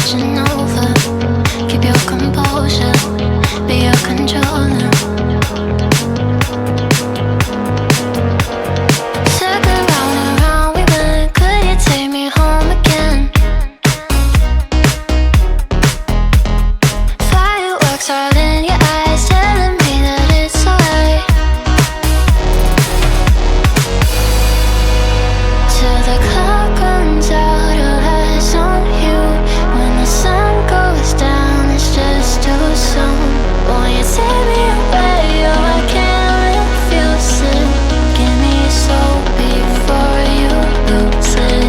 watching over. Keep your composure, be your controller. Circle round and round we went. Could you take me home again? Fireworks all in your eyes, telling me that it's alright. Till the clock runs out, all eyes on you. When the sun goes down, it's just too soon. Won't you take me away? Oh, I can't refuse it. Give me your soul before you lose it.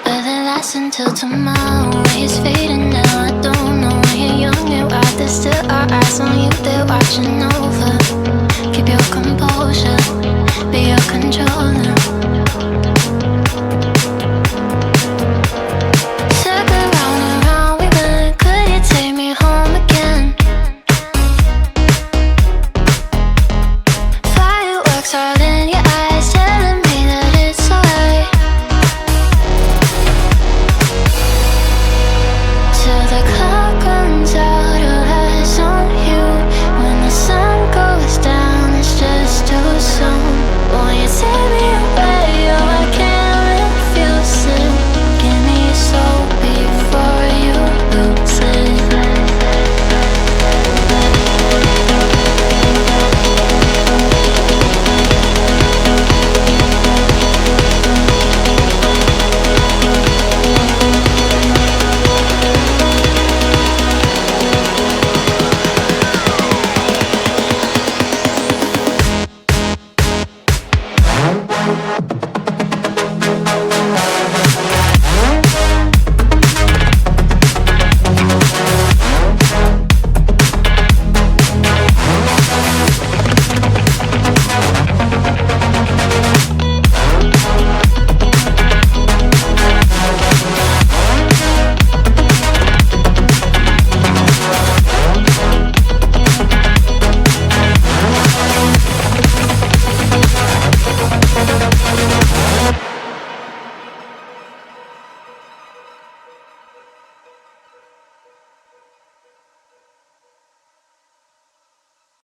Will it last until tomorrow? It's fading now, I don't know. When you're young, you're out, there's still our eyes on you, they're watching over.